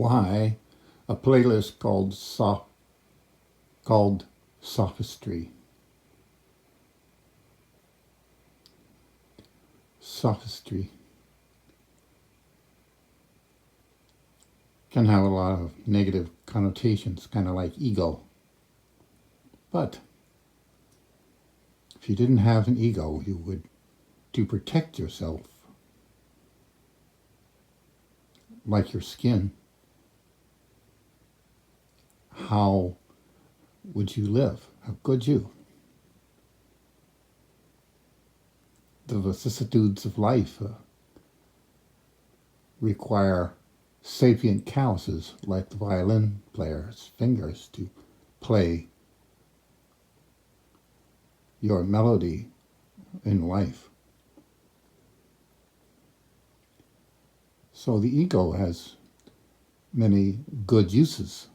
why a playlist called Sophistry. Sophistry can have a lot of negative connotations, kind of like ego. But if you didn't have an ego, you would, to protect yourself, like your skin, how would you live? How could you? The vicissitudes of life require sapient calluses like the violin player's fingers to play your melody in life. So the ego has many good uses.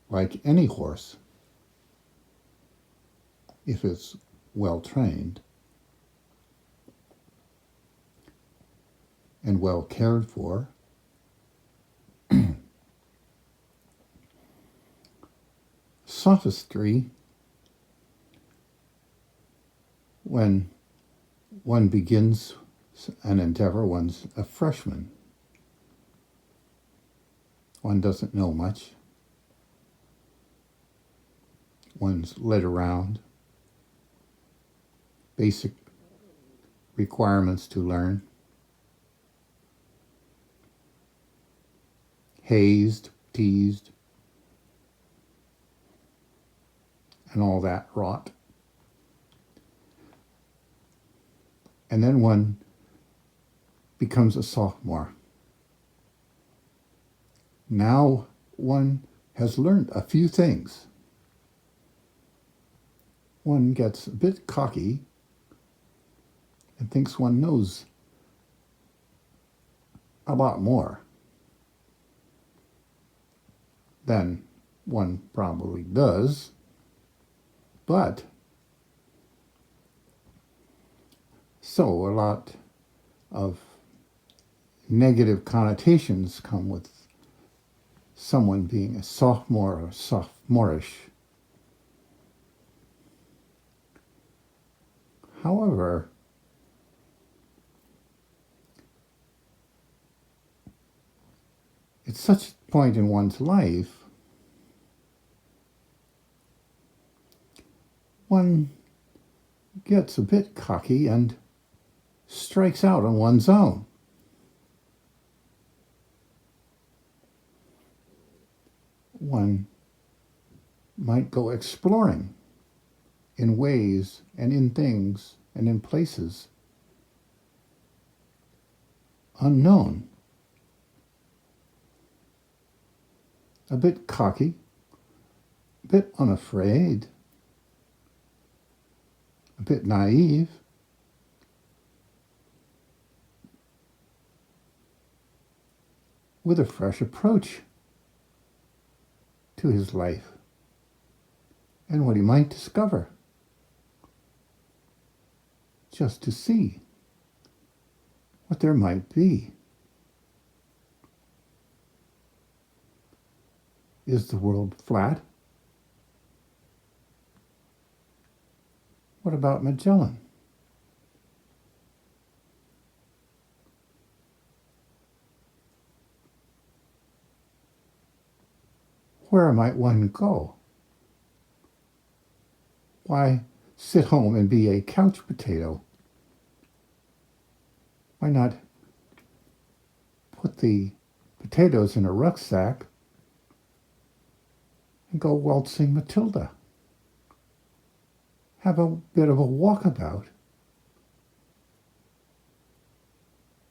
Like any horse, if it's well trained and well cared for, sophistry, when one begins an endeavor, one's a freshman, one doesn't know much, one's led around, basic requirements to learn, hazed, teased, and all that rot. And then one becomes a sophomore. Now one has learned a few things. One gets a bit cocky and thinks one knows a lot more than one probably does, but so a lot of negative connotations come with someone being a sophomore or sophomorish. However, at such a point in one's life, one gets a bit cocky and strikes out on one's own. One might go exploring in ways and in things and in places unknown. A bit cocky, a bit unafraid, a bit naive, with a fresh approach to his life and what he might discover, just to see what there might be. Is the world flat? What about Magellan? Where might one go? Why sit home and be a couch potato? Why not put the potatoes in a rucksack and go waltzing Matilda? Have a bit of a walkabout.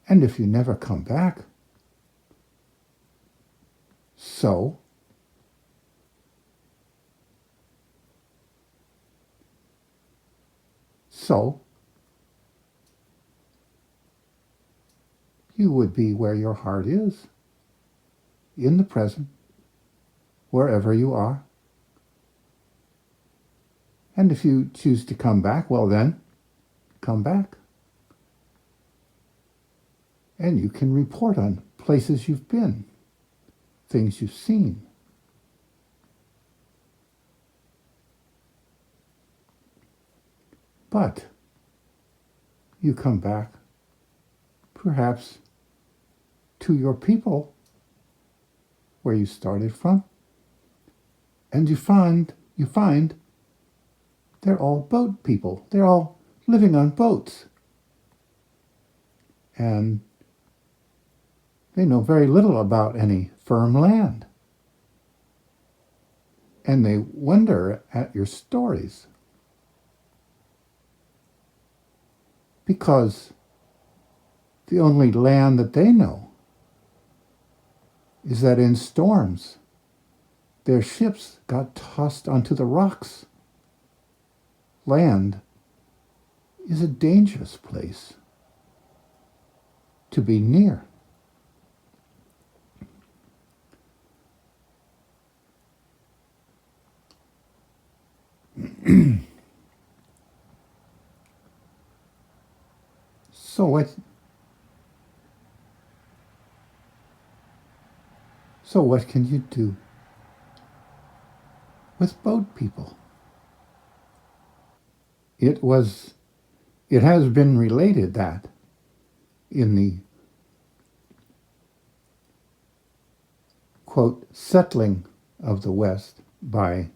And if you never come back, so you would be where your heart is, in the present, wherever you are. And if you choose to come back, well then, come back. And you can report on places you've been, things you've seen. But you come back, perhaps, to your people where you started from, and you find they're all boat people. They're all living on boats. And they know very little about any firm land. And they wonder at your stories. Because the only land that they know is that in storms, their ships got tossed onto the rocks. Land is a dangerous place to be near. So what can you do with boat people? It has been related that in the, quote, settling of the West by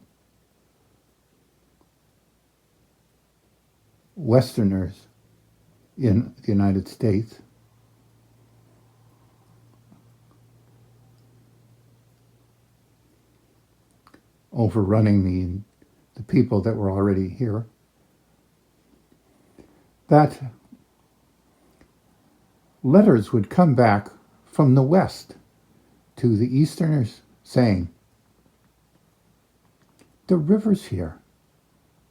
Westerners in the United States, overrunning the people that were already here, that letters would come back from the West to the Easterners saying, the rivers here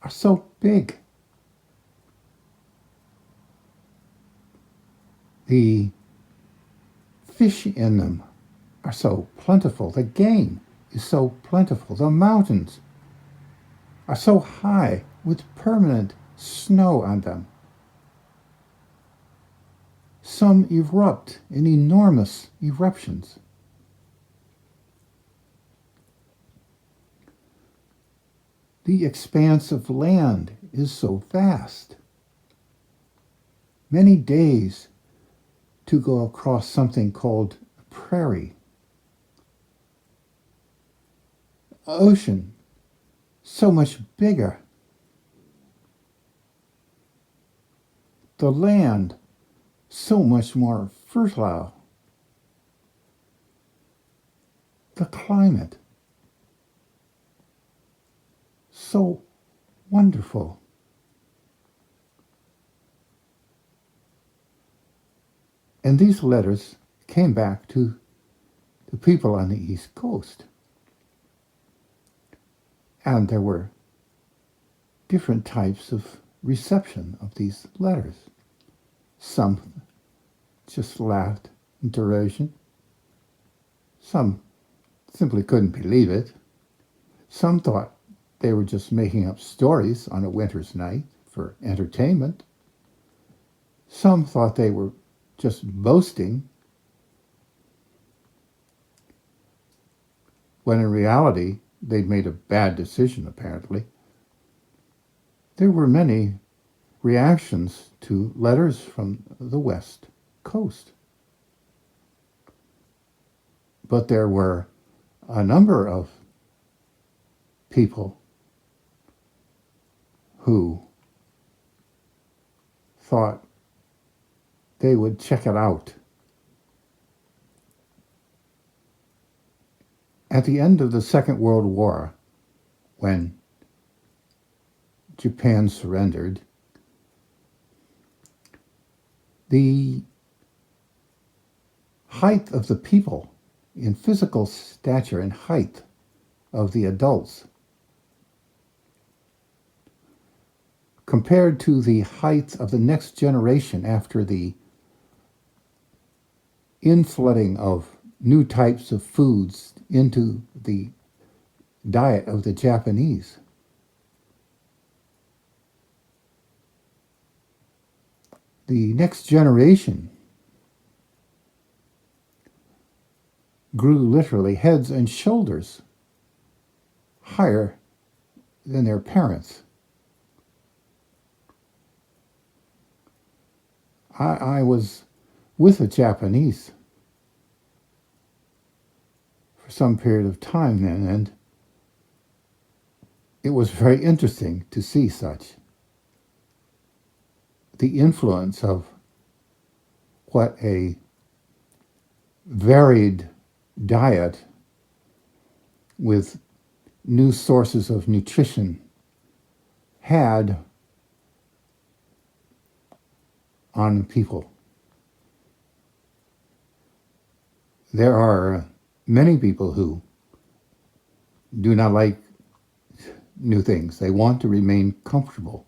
are so big. The fish in them are so plentiful. The game is so plentiful. The mountains are so high with permanent snow on them. Some erupt in enormous eruptions. The expanse of land is so vast. Many days to go across something called a prairie. Ocean, so much bigger. The land, so much more fertile. The climate, so wonderful. And these letters came back to the people on the East Coast. And there were different types of reception of these letters. Some just laughed in derision. Some simply couldn't believe it. Some thought they were just making up stories on a winter's night for entertainment. Some thought they were just boasting, when in reality they'd made a bad decision, apparently. There were many reactions to letters from the West Coast. But there were a number of people who thought they would check it out. At the end of the Second World War, when Japan surrendered, the height of the people in physical stature and height of the adults compared to the height of the next generation after the inflooding of new types of foods into the diet of the Japanese. The next generation grew literally heads and shoulders higher than their parents. I was with a Japanese for some period of time then, and it was very interesting to see such. The influence of what a varied diet with new sources of nutrition had on people. There are many people who do not like new things. They want to remain comfortable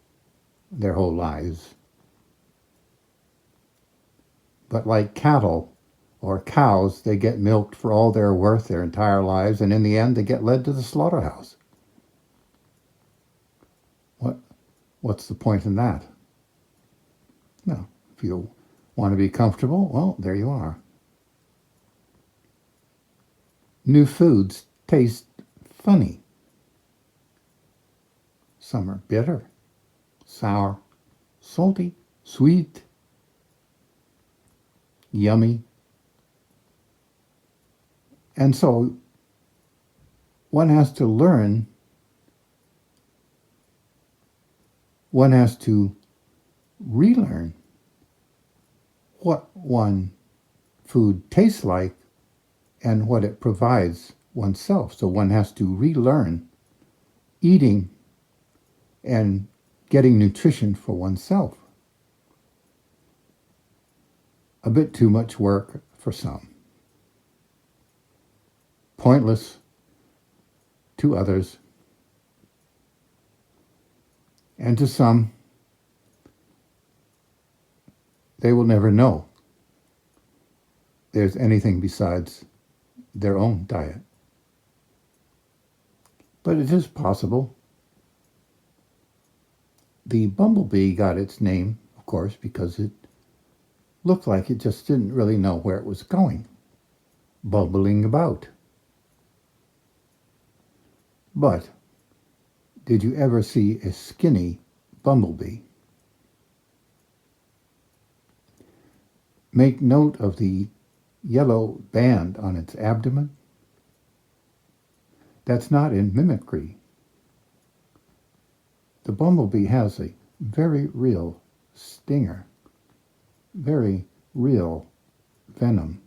their whole lives. But like cattle or cows, they get milked for all they're worth their entire lives, and in the end they get led to the slaughterhouse. What's the point in that? No, if you want to be comfortable, well, there you are. New foods taste funny. Some are bitter, sour, salty, sweet, yummy. And so one has to learn, one has to relearn what one food tastes like and what it provides oneself. So one has to relearn eating and getting nutrition for oneself. A bit too much work for some. Pointless to others. And to some, they will never know there's anything besides their own diet. But it is possible. The bumblebee got its name, of course, because it looked like it just didn't really know where it was going, bubbling about. But did you ever see a skinny bumblebee? Make note of the yellow band on its abdomen. That's not in mimicry. The bumblebee has a very real stinger, very real venom.